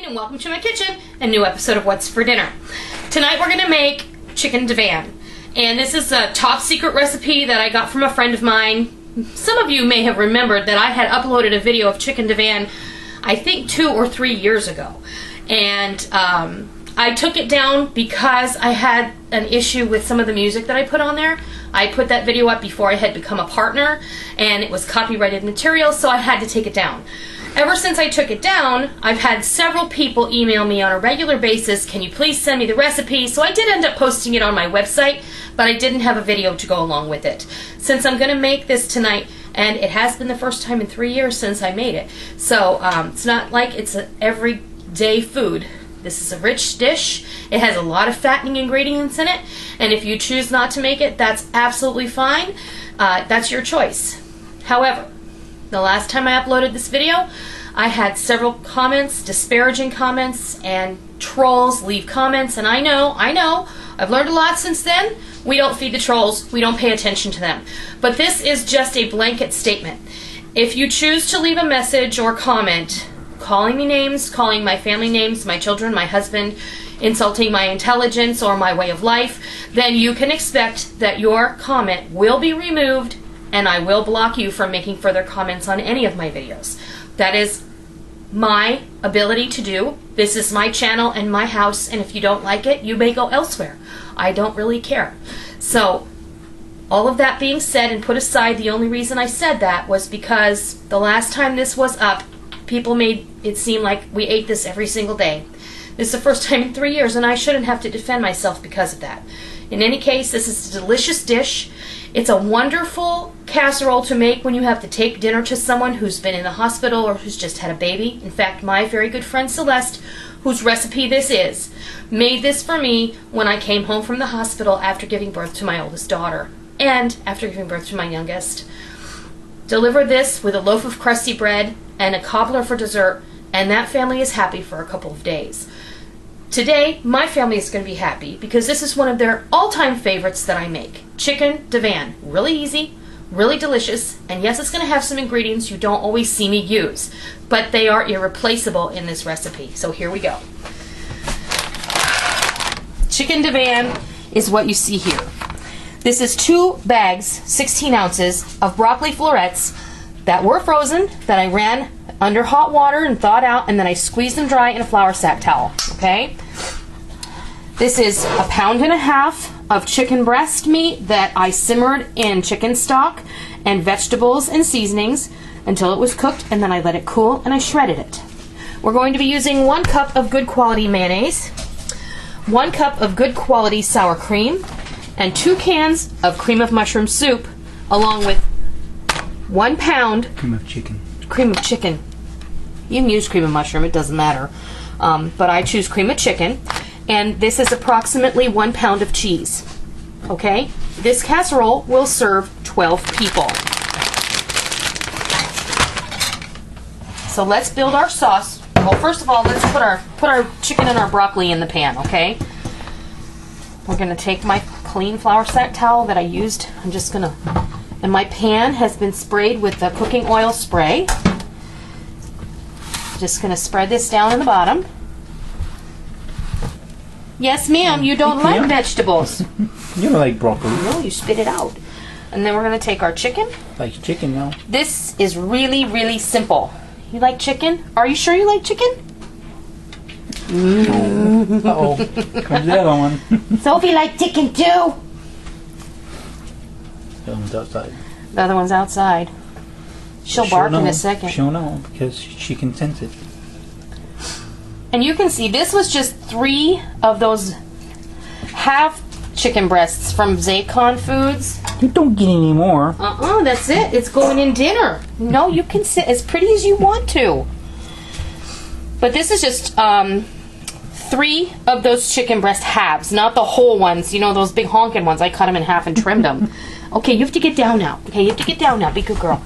And welcome to my kitchen, a new episode of What's for Dinner. Tonight we're going to make chicken divan. And this is a top secret recipe that I got from a friend of mine. Some of you may have remembered that I had uploaded a video of chicken divan, I think 2 or 3 years ago. And I took it down because I had an issue with some of the music that I put on there. I put that video up before I had become a partner, and it was copyrighted material, so I had to take it down. Ever since I took it down, I've had several people email me on a regular basis, can you please send me the recipe? So I did end up posting it on my website, but I didn't have a video to go along with it. Since I'm going to make this tonight, and it has been the first time in 3 years since I made it, so it's not like it's an everyday food. This is a rich dish. It has a lot of fattening ingredients in it, and if you choose not to make it, that's absolutely fine. That's your choice. However, the last time I uploaded this video, I had several comments, disparaging comments, and trolls leave comments, and I know, I've learned a lot since then. We don't feed the trolls, we don't pay attention to them. But this is just a blanket statement. If you choose to leave a message or comment, calling me names, calling my family names, my children, my husband, insulting my intelligence or my way of life, then you can expect that your comment will be removed and I will block you from making further comments on any of my videos. That is my ability to do. This is my channel and my house, and if you don't like it, you may go elsewhere. I don't really care. So, all of that being said and put aside, the only reason I said that was because the last time this was up, people made it seem like we ate this every single day. This is the first time in 3 years, and I shouldn't have to defend myself because of that. In any case, this is a delicious dish. It's a wonderful casserole to make when you have to take dinner to someone who's been in the hospital or who's just had a baby. In fact, my very good friend Celeste, whose recipe this is, made this for me when I came home from the hospital after giving birth to my oldest daughter and after giving birth to my youngest. Deliver this with a loaf of crusty bread and a cobbler for dessert, and that family is happy for a couple of days. Today, my family is going to be happy because this is one of their all-time favorites that I make. Chicken divan. Really easy, really delicious, and yes, it's going to have some ingredients you don't always see me use, but they are irreplaceable in this recipe. So here we go. Chicken divan is what you see here. This is 2 bags, 16 ounces, of broccoli florets that were frozen, that I ran under hot water and thawed out, and then I squeezed them dry in a flour sack towel, okay? This is 1.5 pounds of chicken breast meat that I simmered in chicken stock and vegetables and seasonings until it was cooked, and then I let it cool and I shredded it. We're going to be using 1 cup of good quality mayonnaise, 1 cup of good quality sour cream, and 2 cans of cream of mushroom soup, along with 1 pound cream of chicken. Cream of chicken. You can use cream of mushroom, it doesn't matter. But I choose cream of chicken. And this is approximately 1 pound of cheese. Okay? This casserole will serve 12 people. So let's build our sauce. Well, first of all, let's put our chicken and our broccoli in the pan, okay? We're going to take my clean flour sack towel that I used. I'm just going to... And my pan has been sprayed with the cooking oil spray. Just going to spread this down in the bottom. Yes, ma'am, you don't like vegetables. You don't like broccoli. No, you spit it out. And then we're going to take our chicken. Like chicken now. This is really, really simple. You like chicken? Are you sure you like chicken? Uh-oh. Comes the other one. Sophie likes chicken too. The other one's outside. The other one's outside. She'll bark in a second. She'll know because she can sense it. And you can see this was just 3 of those half chicken breasts from Zaycon Foods. You don't get any more. That's it. It's going in dinner. No, you can sit as pretty as you want to. But this is just 3 of those chicken breast halves, not the whole ones. You know, those big honking ones. I cut them in half and trimmed them. Okay, you have to get down now. Okay, you have to get down now. Be a good girl.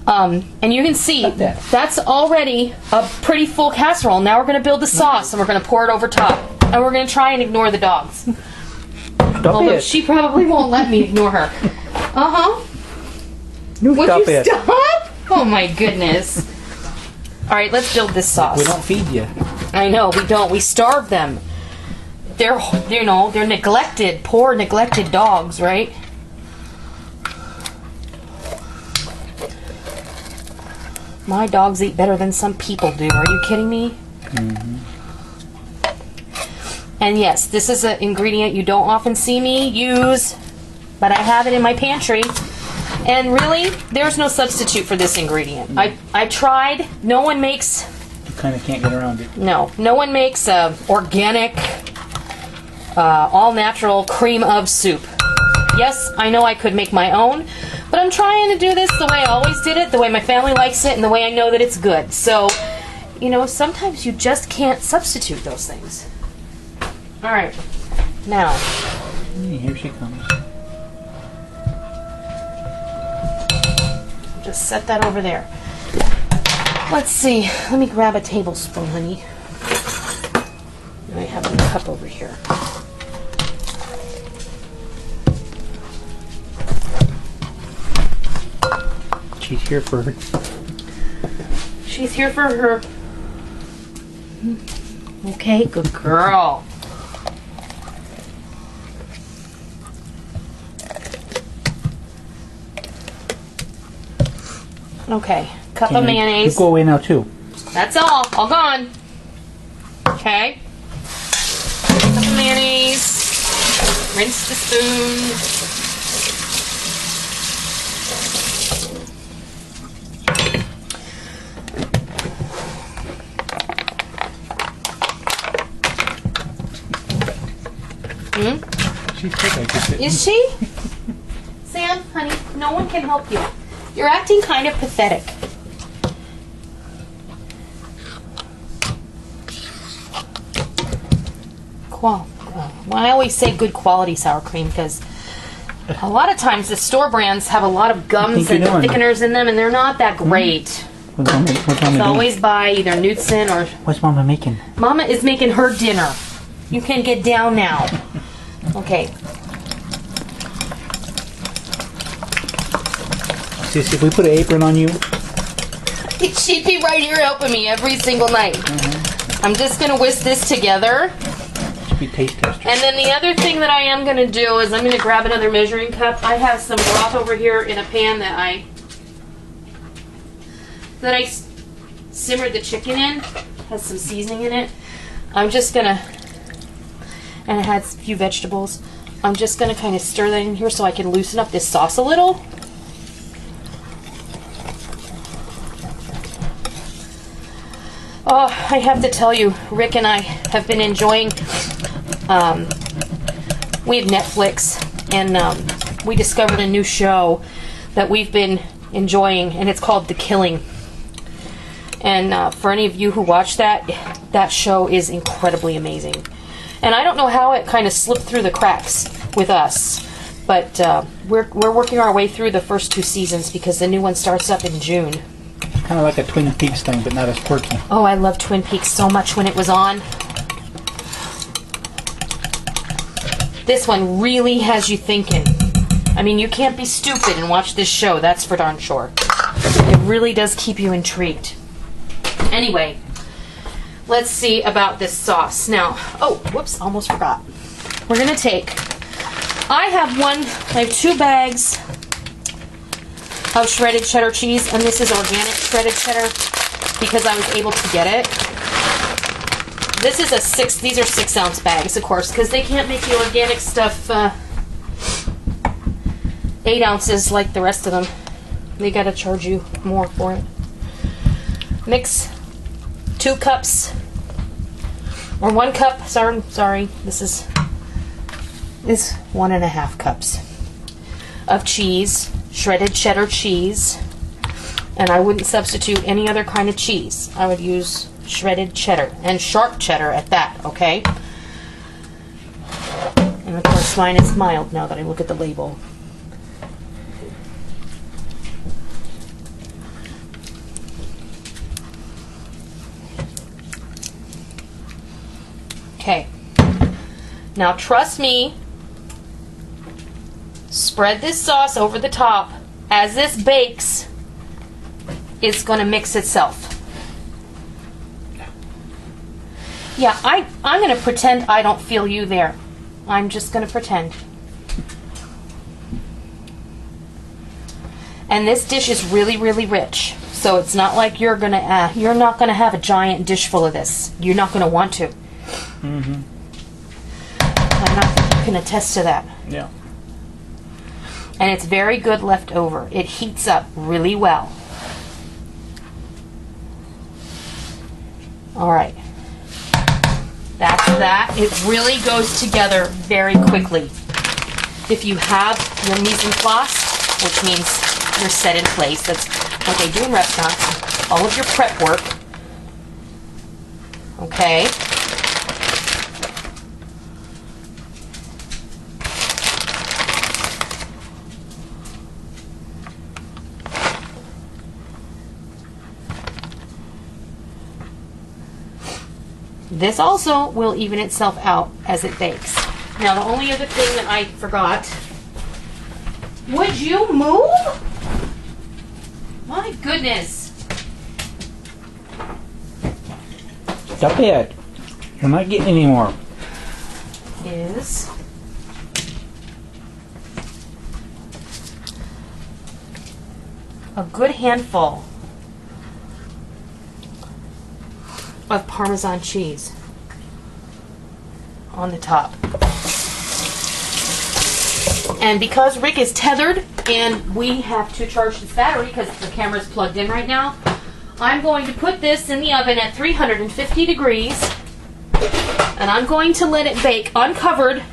And you can see that's already a pretty full casserole. Now we're going to build the sauce and we're going to pour it over top. And we're going to try and ignore the dogs. Although she probably won't let me ignore her. Would you stop? Oh my goodness. All right, let's build this sauce. We don't feed you. I know, we don't. We starve them. They're, you know, they're neglected, poor neglected dogs, right? My dogs eat better than some people do. Are you kidding me? Mm-hmm. And yes, this is an ingredient you don't often see me use, but I have it in my pantry. And really, there's no substitute for this ingredient. I tried. No one makes... You kind of can't get around it. No one makes a organic, all-natural cream of soup. Yes, I know I could make my own, but I'm trying to do this the way I always did it, the way my family likes it, and the way I know that it's good. So, you know, sometimes you just can't substitute those things. All right, now. Hey, here she comes. Just set that over there. Let's see. Let me grab a tablespoon, honey. I have a cup over here. She's here for her. She's here for her. Okay, good girl. Okay, cup of mayonnaise. You go away now too. That's all gone. Okay. Cup of mayonnaise. Rinse the spoon. She's thick, I just didn't. Is she? Sam, honey, no one can help you. You're acting kind of pathetic. Well, I always say good quality sour cream because a lot of times the store brands have a lot of gums and thickeners in them, and they're not that great. What's Mama So doing? always buy either Knudsen or... What's Mama making? Mama is making her dinner. You can get down now. Okay. Sissy, if we put an apron on you... She'd be right here helping me every single night. I'm just going to whisk this together. Should be taste tester. And then the other thing that I am going to do is I'm going to grab another measuring cup. I have some broth over here in a pan that I simmered the chicken in. Has some seasoning in it. I'm just going to, and it has a few vegetables. I'm just going to kind of stir that in here so I can loosen up this sauce a little. Oh, I have to tell you, Rick and I have been enjoying, we have Netflix, and we discovered a new show that we've been enjoying, and it's called The Killing. And for any of you who watch that, that show is incredibly amazing. And I don't know how it kind of slipped through the cracks with us, but we're working our way through the first 2 seasons because the new one starts up in June. Kind of like a Twin Peaks thing, but not as quirky. Oh, I love Twin Peaks so much when it was on. This one really has you thinking. I mean, you can't be stupid and watch this show, that's for darn sure. It really does keep you intrigued. Anyway, let's see about this sauce. Now, oh, whoops, almost forgot. We're going to take, I have 2 bags of shredded cheddar cheese, and this is organic shredded cheddar because I was able to get it. This is these are 6-ounce bags, of course, because they can't make the organic stuff 8 ounces like the rest of them. They gotta charge you more for it. Mix 2 cups, or 1 cup, sorry, this is 1.5 cups of cheese. Shredded cheddar cheese, and I wouldn't substitute any other kind of cheese. I would use shredded cheddar, and sharp cheddar at that, okay? And of course mine is mild now that I look at the label. Okay, now trust me, spread this sauce over the top. As this bakes, it's going to mix itself. Yeah, I'm going to pretend I don't feel you there. I'm just going to pretend. And this dish is really, really rich. So it's not like you're not gonna have a giant dish full of this. You're not gonna want to. Mm-hmm. I know you can attest to that. Yeah. And it's very good left over. It heats up really well. All right. That's that. It really goes together very quickly. If you have your mise en place, which means you're set in place. That's what they do in restaurants. All of your prep work. Okay. This also will even itself out as it bakes. Now the only other thing that I forgot. Would you move? My goodness. Stop it. You're not getting any more. Is a good handful of Parmesan cheese on the top. And because Rick is tethered and we have to charge this battery because the camera is plugged in right now, I'm going to put this in the oven at 350 degrees and I'm going to let it bake uncovered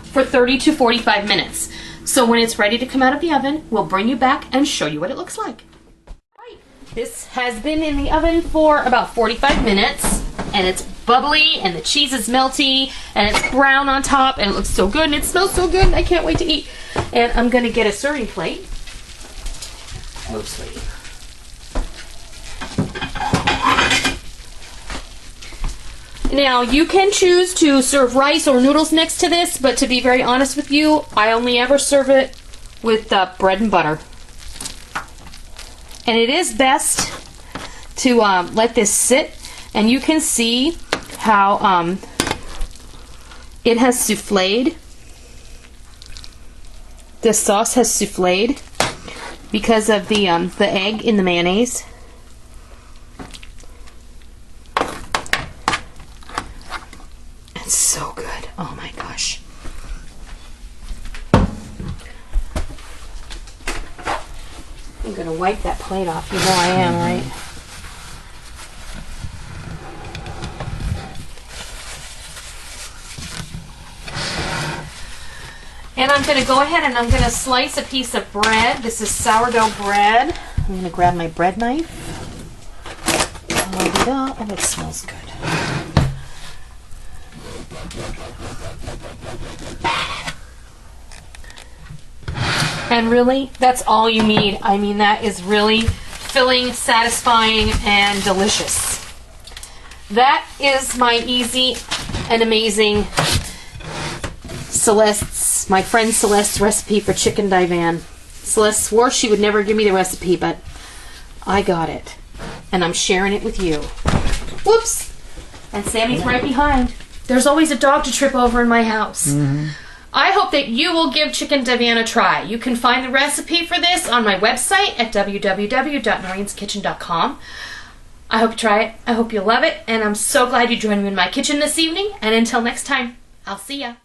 for 30 to 45 minutes. So when it's ready to come out of the oven, we'll bring you back and show you what it looks like. Right. This has been in the oven for about 45 minutes and it's bubbly and the cheese is melty and it's brown on top and it looks so good and it smells so good and I can't wait to eat. And I'm going to get a serving plate. Mostly. Now you can choose to serve rice or noodles next to this, but to be very honest with you, I only ever serve it with bread and butter. And it is best to let this sit, and you can see how it has souffled. The sauce has souffled because of the egg in the mayonnaise. It's so good. Oh my gosh. I'm gonna wipe that plate off. You know I am, right? And I'm going to go ahead and I'm going to slice a piece of bread. This is sourdough bread. I'm going to grab my bread knife. Oh, it smells good. And really, that's all you need. I mean, that is really filling, satisfying, and delicious. That is my easy and amazing my friend Celeste's recipe for chicken divan. Celeste swore she would never give me the recipe, but I got it. And I'm sharing it with you. Whoops! And Sammy's right behind. There's always a dog to trip over in my house. Mm-hmm. I hope that you will give chicken divan a try. You can find the recipe for this on my website at www.noreenskitchen.com. I hope you try it. I hope you love it. And I'm so glad you joined me in my kitchen this evening. And until next time, I'll see ya.